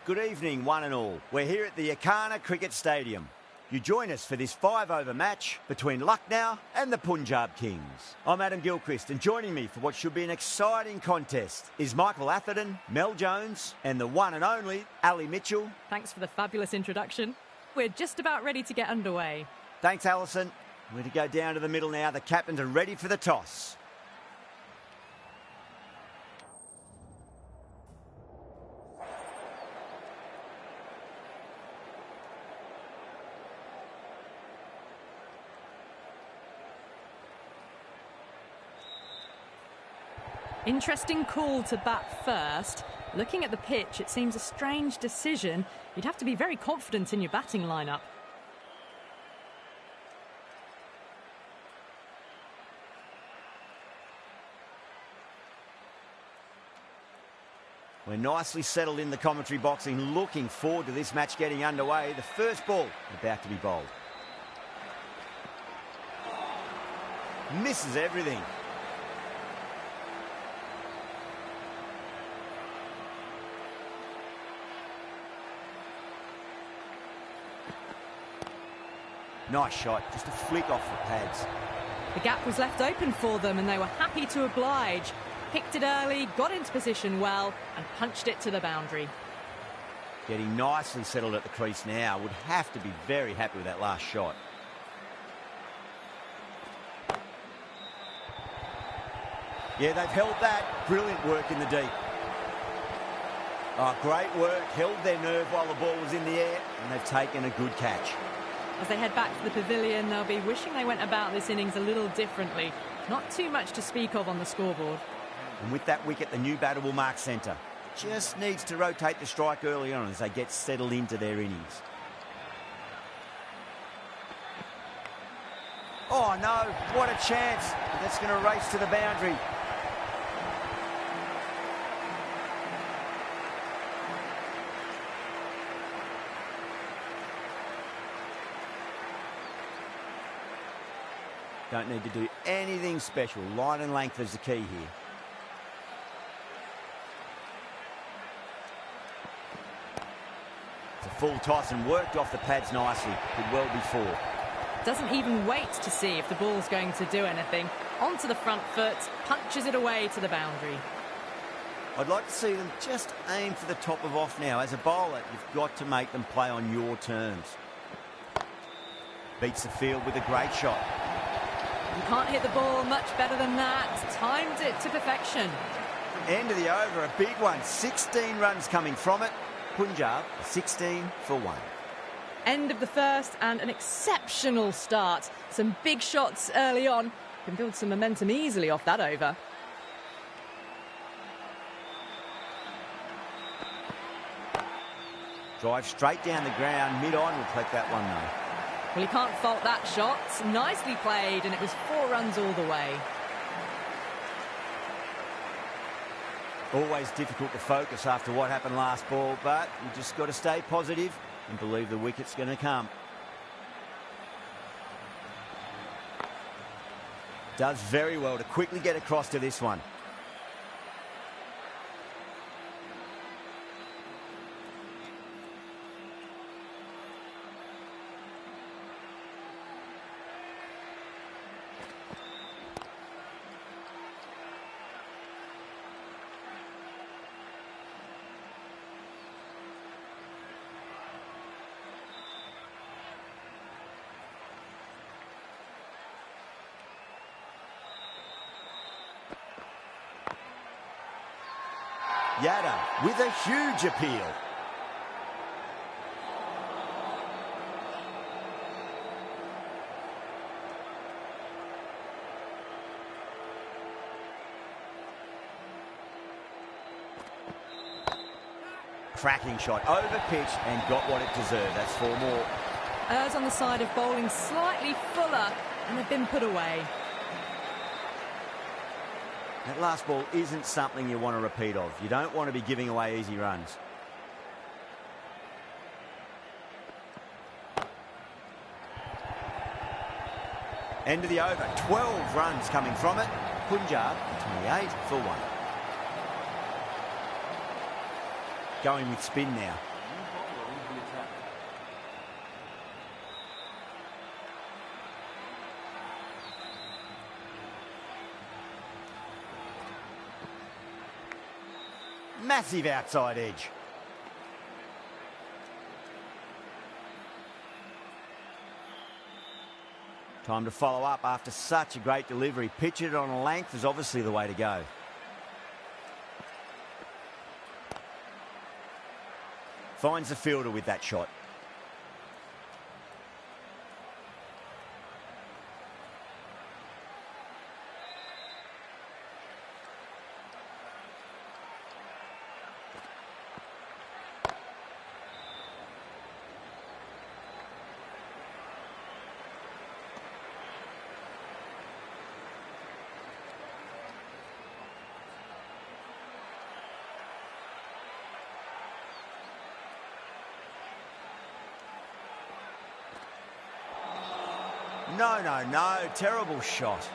Good evening, one and all. We're here at the Yakana Cricket Stadium. You join us for this 5-over match between Lucknow and the Punjab Kings. I'm Adam Gilchrist, and joining me for what should be an exciting contest is Michael Atherton, Mel Jones, and the one and only Ali Mitchell. Thanks for the fabulous introduction. We're just about ready to get underway. Thanks, Alison. We're to go down to the middle now. The captains are ready for the toss. Interesting call to bat first. Looking at the pitch, it seems a strange decision. You'd have to be very confident in your batting lineup. We're nicely settled in the commentary box and looking forward to this match getting underway. The first ball about to be bowled. Misses everything. Nice shot, just a flick off the pads. The gap was left open for them and they were happy to oblige. Picked it early, got into position well and punched it to the boundary. Getting nicely settled at the crease now. Would have to be very happy with that last shot. Yeah, they've held that. Brilliant work in the deep. Oh, great work. Held their nerve while the ball was in the air and they've taken a good catch. As they head back to the pavilion, they'll be wishing they went about this innings a little differently. Not too much to speak of on the scoreboard. And with that wicket, the new batter will mark centre. Just needs to rotate the strike early on as they get settled into their innings. Oh no, what a chance. That's going to race to the boundary. Don't need to do anything special. Line and length is the key here. It's a full toss and worked off the pads nicely. Did well before. Doesn't even wait to see if the ball's going to do anything. Onto the front foot, punches it away to the boundary. I'd like to see them just aim for the top of off now. As a bowler, you've got to make them play on your terms. Beats the field with a great shot. You can't hit the ball much better than that. Timed it to perfection. End of the over, a big one. 16 runs coming from it. Punjab, 16 for 1. End of the first and an exceptional start. Some big shots early on. Can build some momentum easily off that over. Drive straight down the ground. Mid-on will collect that one though. Well, you can't fault that shot. Nicely played, and it was 4 runs all the way. Always difficult to focus after what happened last ball, but you just got to stay positive and believe the wicket's going to come. Does very well to quickly get across to this one. Yada with a huge appeal. Cracking shot over pitch and got what it deserved. That's 4 more. Errs on the side of bowling slightly fuller and they've been put away. That last ball isn't something you want to repeat of. You don't want to be giving away easy runs. End of the over. 12 runs coming from it. Punjab, 28 for 1. Going with spin now. Massive outside edge. Time to follow up after such a great delivery. Pitch it on a length is obviously the way to go. Finds the fielder with that shot. No. Terrible shot.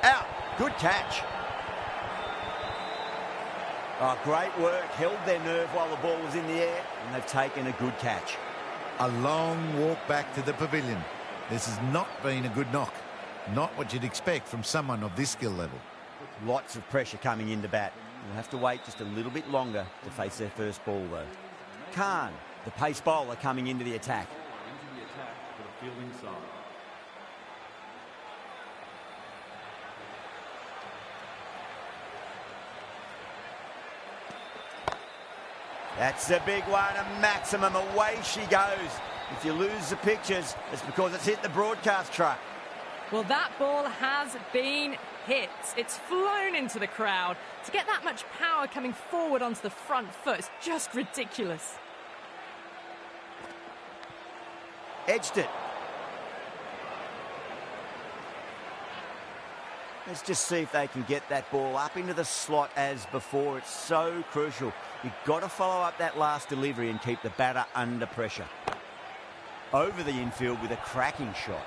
Out. Good catch. Oh, great work. Held their nerve while the ball was in the air, and they've taken a good catch. A long walk back to the pavilion. This has not been a good knock. Not what you'd expect from someone of this skill level. Lots of pressure coming into bat. We'll have to wait just a little bit longer to face their first ball, though. Khan, the pace bowler, coming into the attack. That's a big one, a maximum. Away she goes. If you lose the pictures, it's because it's hit the broadcast truck. Well, that ball has been hit. It's flown into the crowd. To get that much power coming forward onto the front foot is just ridiculous. Edged it. Let's just see if they can get that ball up into the slot as before. It's so crucial. You've got to follow up that last delivery and keep the batter under pressure. Over the infield with a cracking shot.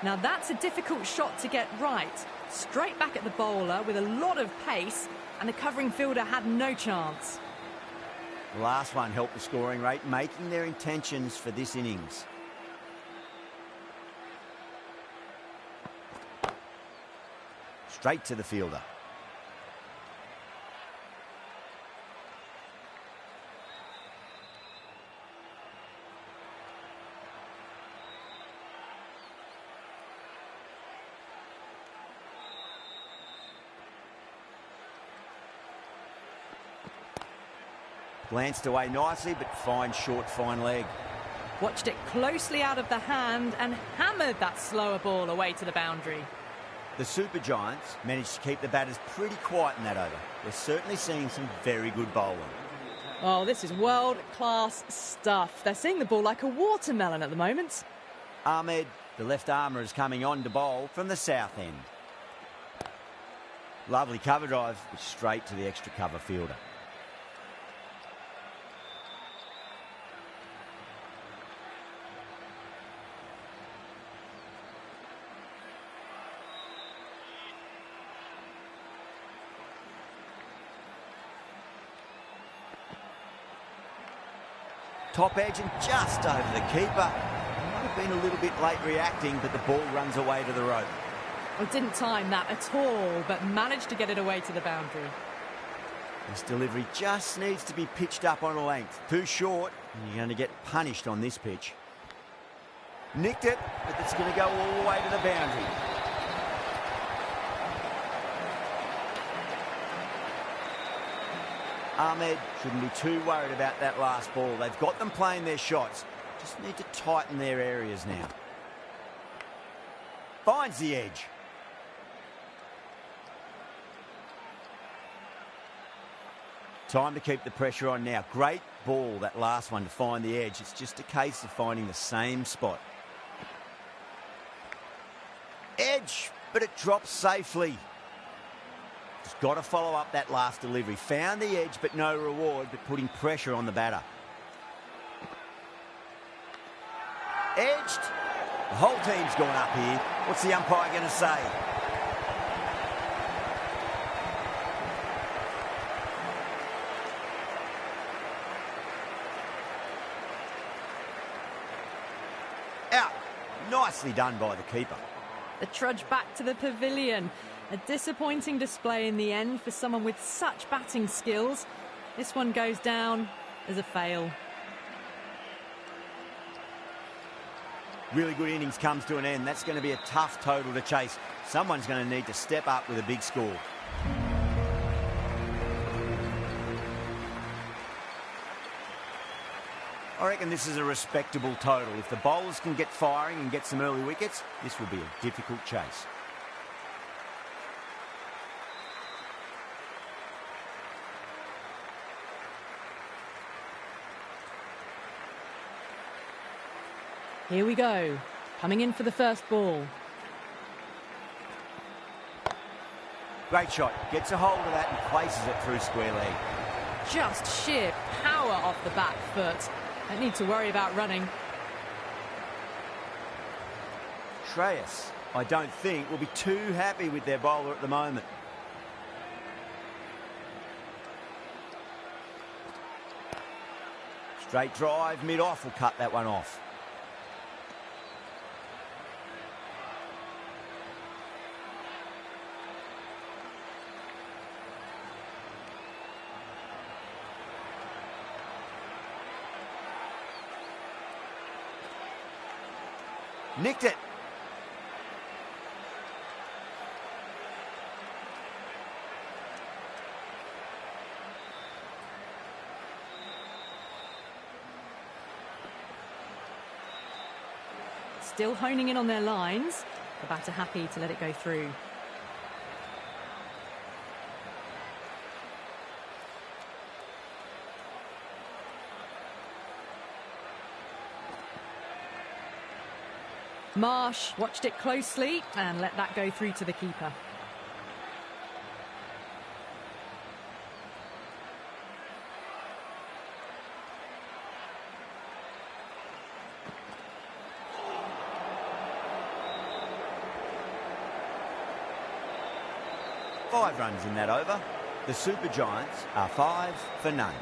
Now that's a difficult shot to get right. Straight back at the bowler with a lot of pace, and the covering fielder had no chance. The last one helped the scoring rate, making their intentions for this innings. Straight to the fielder. Glanced away nicely, but fine short, fine leg. Watched it closely out of the hand and hammered that slower ball away to the boundary. The Super Giants managed to keep the batters pretty quiet in that over. They're certainly seeing some very good bowling. Oh, this is world-class stuff. They're seeing the ball like a watermelon at the moment. Ahmed, the left armour, is coming on to bowl from the south end. Lovely cover drive, but straight to the extra cover fielder. Top edge and just over the keeper. Might have been a little bit late reacting, but the ball runs away to the rope. Well, didn't time that at all, but managed to get it away to the boundary. This delivery just needs to be pitched up on a length. Too short, and you're going to get punished on this pitch. Nicked it, but it's going to go all the way to the boundary. Ahmed shouldn't be too worried about that last ball. They've got them playing their shots. Just need to tighten their areas now. Finds the edge. Time to keep the pressure on now. Great ball, that last one, to find the edge. It's just a case of finding the same spot. Edge, but it drops safely. Just got to follow up that last delivery. Found the edge, but no reward, but putting pressure on the batter. Edged. The whole team's gone up here. What's the umpire going to say? Out. Nicely done by the keeper. The trudge back to the pavilion. A disappointing display in the end for someone with such batting skills. This one goes down as a fail. Really good innings comes to an end. That's going to be a tough total to chase. Someone's going to need to step up with a big score. I reckon this is a respectable total. If the bowlers can get firing and get some early wickets, this will be a difficult chase. Here we go. Coming in for the first ball. Great shot. Gets a hold of that and places it through square leg. Just sheer power off the back foot. Don't need to worry about running. Shreyas, I don't think, will be too happy with their bowler at the moment. Straight drive, mid-off will cut that one off. Nicked it. Still honing in on their lines. The batter happy to let it go through. Marsh watched it closely and let that go through to the keeper. Five runs in that over. The Super Giants are 5 for none.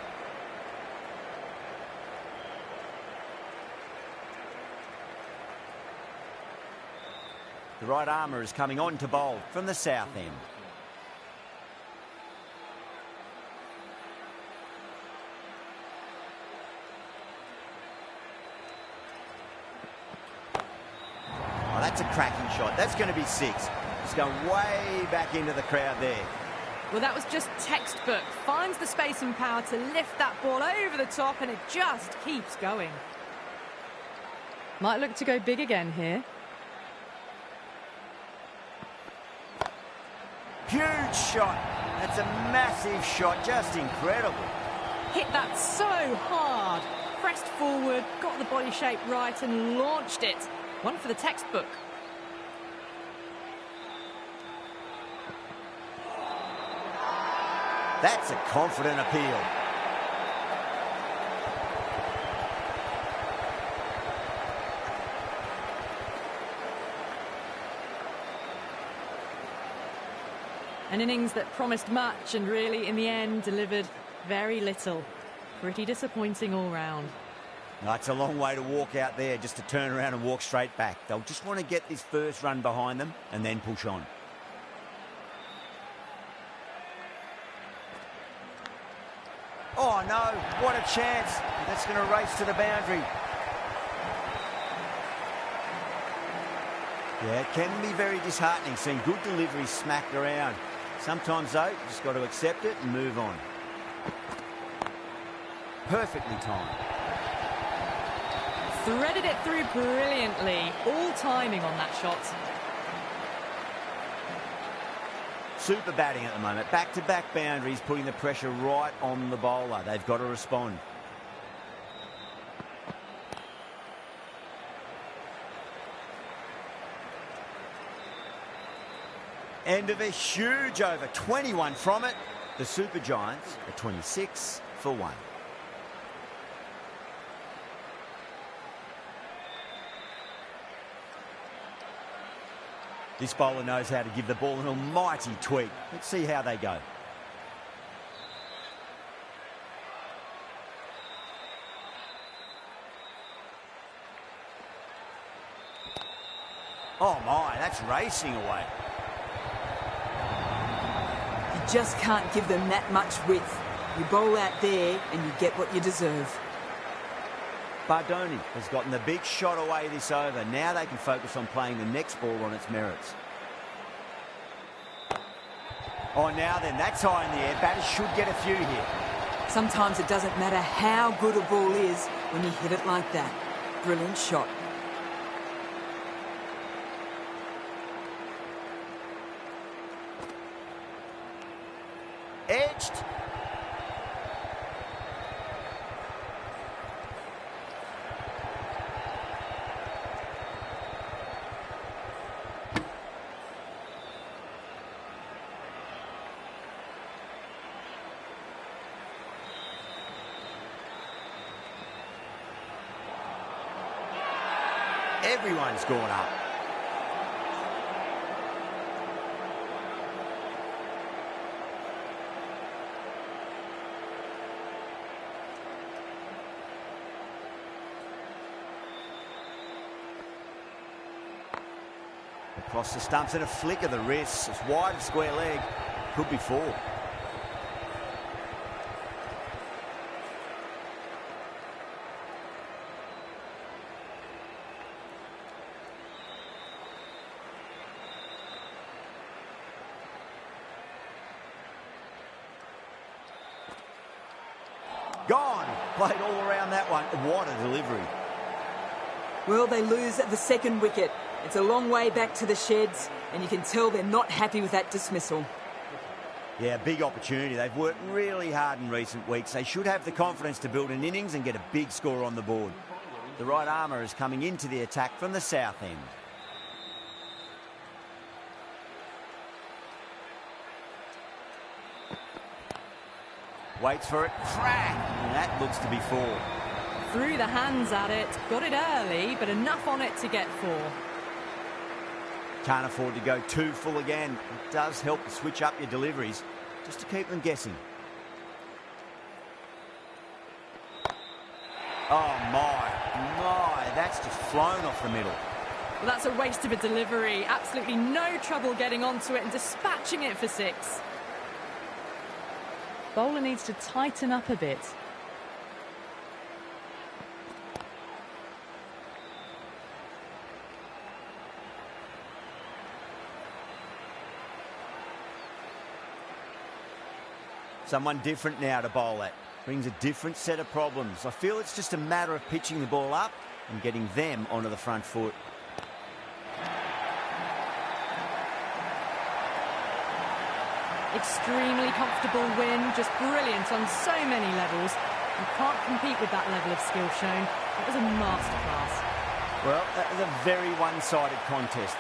The right armour is coming on to bowl from the south end. Oh, that's a cracking shot. That's going to be 6. It's going way back into the crowd there. Well, that was just textbook. Finds the space and power to lift that ball over the top, and it just keeps going. Might look to go big again here. Huge shot. That's a massive shot. Just incredible. Hit that so hard. Pressed forward, got the body shape right and launched it. One for the textbook. That's a confident appeal. An innings that promised much and really, in the end, delivered very little. Pretty disappointing all round. It's a long way to walk out there just to turn around and walk straight back. They'll just want to get this first run behind them and then push on. Oh, no. What a chance. That's going to race to the boundary. Yeah, it can be very disheartening seeing good deliveries smacked around. Sometimes, though, you just got to accept it and move on. Perfectly timed. Threaded it through brilliantly. All timing on that shot. Super batting at the moment. Back-to-back boundaries, putting the pressure right on the bowler. They've got to respond. End of a huge over. 21 from it. The Super Giants are 26 for 1. This bowler knows how to give the ball an almighty tweak. Let's see how they go. Oh my, that's racing away. You just can't give them that much width. You bowl out there and you get what you deserve. Bardoni has gotten the big shot away this over. Now they can focus on playing the next ball on its merits. Oh, now then, that's high in the air. Batters should get a few here. Sometimes it doesn't matter how good a ball is when you hit it like that. Brilliant shot. Edged. Everyone's gone up. Across the stumps and a flick of the wrist. It's wide of square leg. Could be 4. Gone. Played all around that one. What a delivery. Well, they lose at the second wicket. It's a long way back to the sheds, and you can tell they're not happy with that dismissal. Yeah, big opportunity. They've worked really hard in recent weeks. They should have the confidence to build an innings and get a big score on the board. The right armour is coming into the attack from the south end. Waits for it. Crack! And that looks to be 4. Threw the hands at it. Got it early, but enough on it to get 4. Can't afford to go too full again. It does help to switch up your deliveries just to keep them guessing. Oh my, that's just flown off the middle. Well, that's a waste of a delivery. Absolutely no trouble getting onto it and dispatching it for 6. Bowler needs to tighten up a bit. Someone different now to bowl at. Brings a different set of problems. I feel it's just a matter of pitching the ball up and getting them onto the front foot. Extremely comfortable win, just brilliant on so many levels. You can't compete with that level of skill shown. It was a masterclass. Well, that was a very one-sided contest.